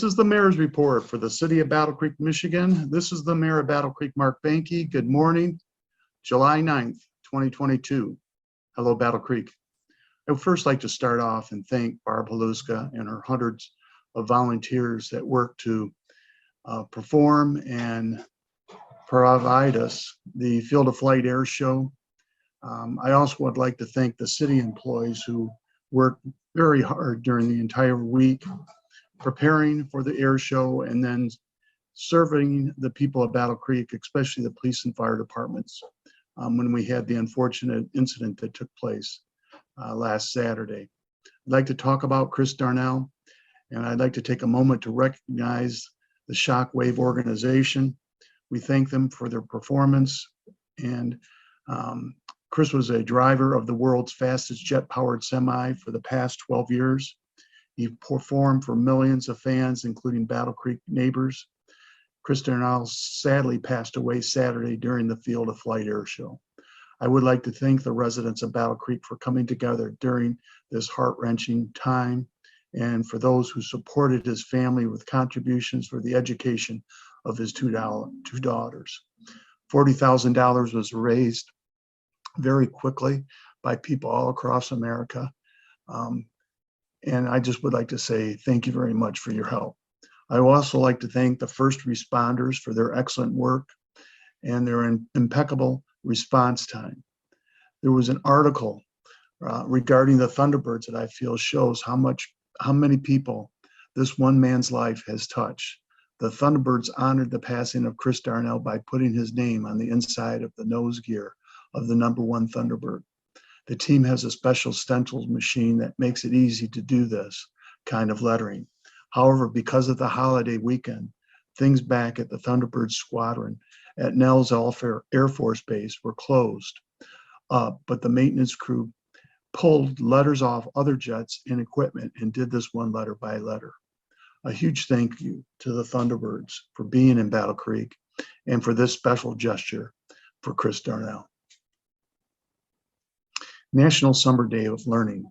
This is the Mayor's Report for the City of Battle Creek, Michigan. This is the Mayor of Battle Creek, Mark Behnke. Good morning, July 9th, 2022. Hello, Battle Creek. I would first like to start off and thank Barb Haluska and her hundreds of volunteers that work to perform and provide us the Field of Flight Air Show. I also would like to thank the city employees who worked very hard during the entire week preparing for the air show and then serving the people of Battle Creek, especially the police and fire departments, when we had the unfortunate incident that took place last Saturday. I'd like to talk about Chris Darnell, and I'd like to take a moment to recognize the Shockwave organization. We thank them for their performance, and Chris was a driver of the world's fastest jet-powered semi for the past 12 years. He performed for millions of fans, including Battle Creek neighbors. Chris Darnell sadly passed away Saturday during the Field of Flight Air Show. I would like to thank the residents of Battle Creek for coming together during this heart-wrenching time, and for those who supported his family with contributions for the education of his two daughters. $40,000 was raised very quickly by people all across America. And I just would like to say thank you very much for your help. I would also like to thank the first responders for their excellent work and their impeccable response time. There was an article regarding the Thunderbirds that I feel shows how many people this one man's life has touched. The Thunderbirds honored the passing of Chris Darnell by putting his name on the inside of the nose gear of the #1 Thunderbird. The team has a special stencil machine that makes it easy to do this kind of lettering. However, because of the holiday weekend, things back at the Thunderbird Squadron at Nels Air Force Base were closed, but the maintenance crew pulled letters off other jets and equipment and did this one letter by letter. A huge thank you to the Thunderbirds for being in Battle Creek and for this special gesture for Chris Darnell. National Summer Day of Learning.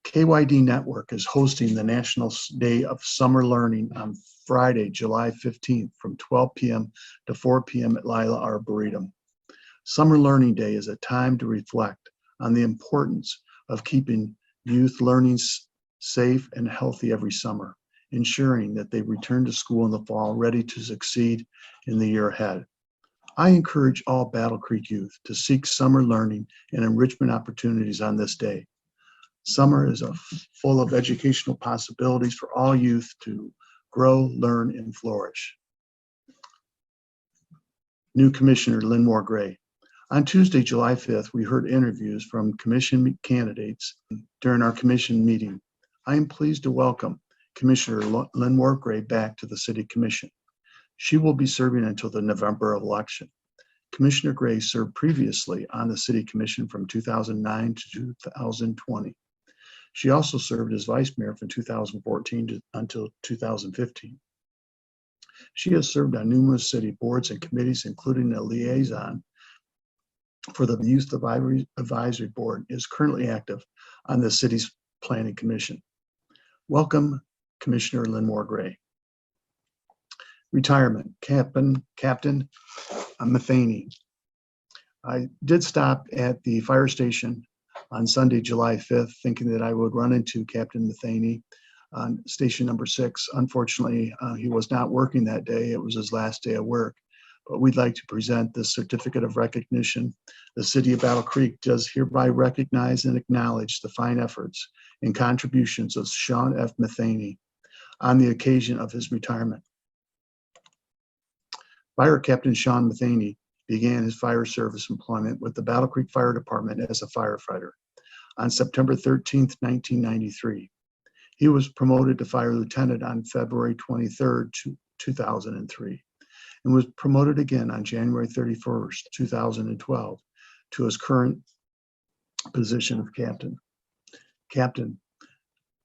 KYD Network is hosting the National Day of Summer Learning on Friday, July 15th from 12 p.m. to 4 p.m. at Lila Arboretum. Summer Learning Day is a time to reflect on the importance of keeping youth learning safe and healthy every summer, ensuring that they return to school in the fall ready to succeed in the year ahead. I encourage all Battle Creek youth to seek summer learning and enrichment opportunities on this day. Summer is full of educational possibilities for all youth to grow, learn, and flourish. New Commissioner Lynn Gray. On Tuesday, July 5th, we heard interviews from commission candidates during our commission meeting. I am pleased to welcome Commissioner Lynn Gray back to the City Commission. She will be serving until the November election. Commissioner Gray served previously on the City Commission from 2009 to 2020. She also served as Vice Mayor from 2014 until 2015. She has served on numerous city boards and committees, including a liaison for the Youth Advisory Board, is currently active on the city's Planning Commission. Welcome, Commissioner Lynn Gray. Retirement, Captain Metheny. I did stop at the fire station on Sunday, July 5th, thinking that I would run into Captain Metheny on station number 6. Unfortunately, he was not working that day. It was his last day of work. But we'd like to present this certificate of recognition. The City of Battle Creek does hereby recognize and acknowledge the fine efforts and contributions of Shawn F. Metheny on the occasion of his retirement. Fire Captain Shawn Metheny began his fire service employment with the Battle Creek Fire Department as a firefighter on September 13th, 1993. He was promoted to fire lieutenant on February 23rd, 2003, and was promoted again on January 31st, 2012, to his current position of captain.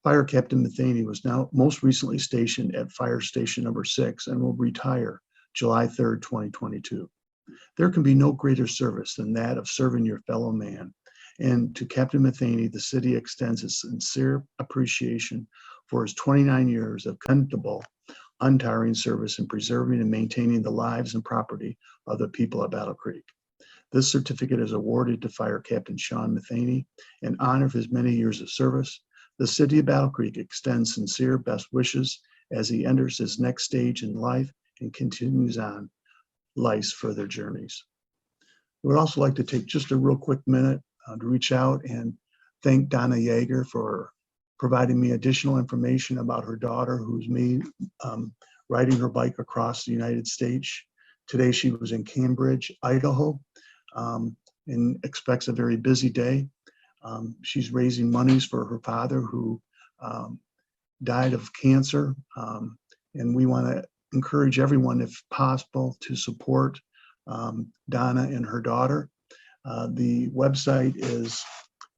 Fire Captain Metheny was now most recently stationed at Fire Station number 6 and will retire July 3rd, 2022. There can be no greater service than that of serving your fellow man. And to Captain Metheny, the city extends its sincere appreciation for his 29 years of commendable, untiring service in preserving and maintaining the lives and property of the people of Battle Creek. This certificate is awarded to Fire Captain Shawn Metheny in honor of his many years of service. The City of Battle Creek extends sincere best wishes as he enters his next stage in life and continues on life's further journeys. We would also like to take just a real quick minute to reach out and thank Nicole Jaeger for providing me additional information about her daughter, who's riding her bike across the United States. Today she was in Cambridge, Idaho, and expects a very busy day. She's raising monies for her father who died of cancer, and we want to encourage everyone, if possible, to support Donna and her daughter. The website is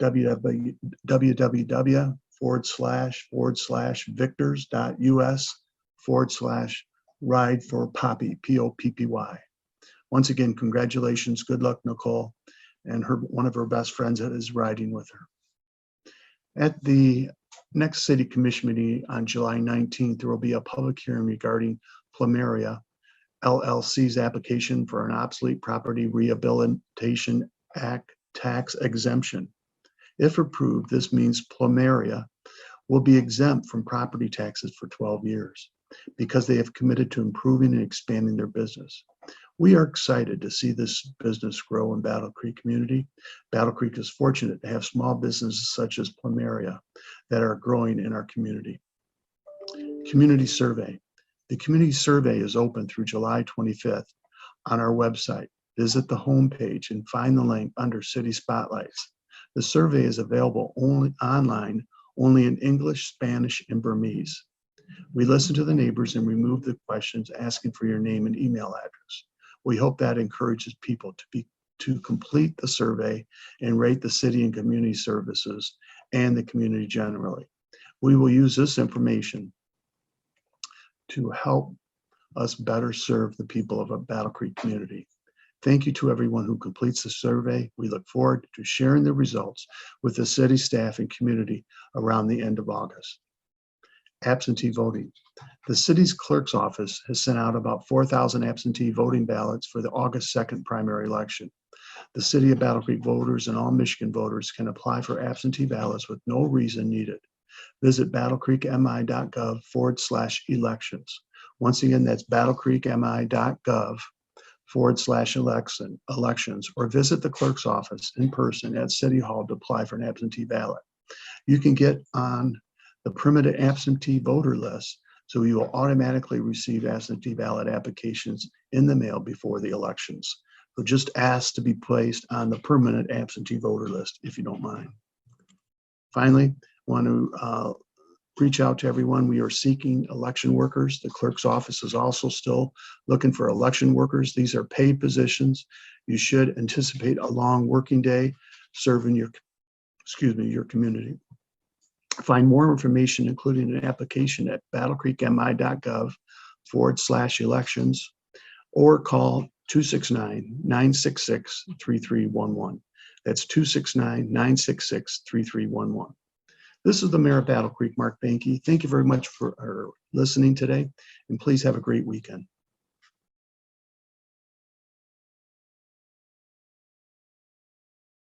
www.victors.us/ride for Poppy, Poppy. Once again, congratulations, good luck, Nicole, and one of her best friends that is riding with her. At the next City Commission meeting on July 19th, there will be a public hearing regarding Plumeria LLC's application for an obsolete property rehabilitation act tax exemption. If approved, this means Plumeria will be exempt from property taxes for 12 years because they have committed to improving and expanding their business. We are excited to see this business grow in Battle Creek community. Battle Creek is fortunate to have small businesses such as Plumeria that are growing in our community. Community survey. The community survey is open through July 25th on our website. Visit the homepage and find the link under City Spotlights. The survey is available online only in English, Spanish, and Burmese. We listen to the neighbors and remove the questions asking for your name and email address. We hope that encourages people to complete the survey and rate the city and community services and the community generally. We will use this information to help us better serve the people of a Battle Creek community. Thank you to everyone who completes the survey. We look forward to sharing the results with the city staff and community around the end of August. Absentee voting. The city's clerk's office has sent out about 4,000 absentee voting ballots for the August 2nd primary election. The City of Battle Creek voters and all Michigan voters can apply for absentee ballots with no reason needed. Visit battlecreekmi.gov/elections. Once again, that's battlecreekmi.gov/elections, or visit the clerk's office in person at City Hall to apply for an absentee ballot. You can get on the permanent absentee voter list, so you will automatically receive absentee ballot applications in the mail before the elections. So just ask to be placed on the permanent absentee voter list if you don't mind. Finally, I want to reach out to everyone. We are seeking election workers. The clerk's office is also still looking for election workers. These are paid positions. You should anticipate a long working day serving your community. Find more information, including an application, at battlecreekmi.gov/elections, or call 269-966-3311. That's 269-966-3311. This is the Mayor of Battle Creek, Mark Behnke. Thank you very much for listening today, and please have a great weekend.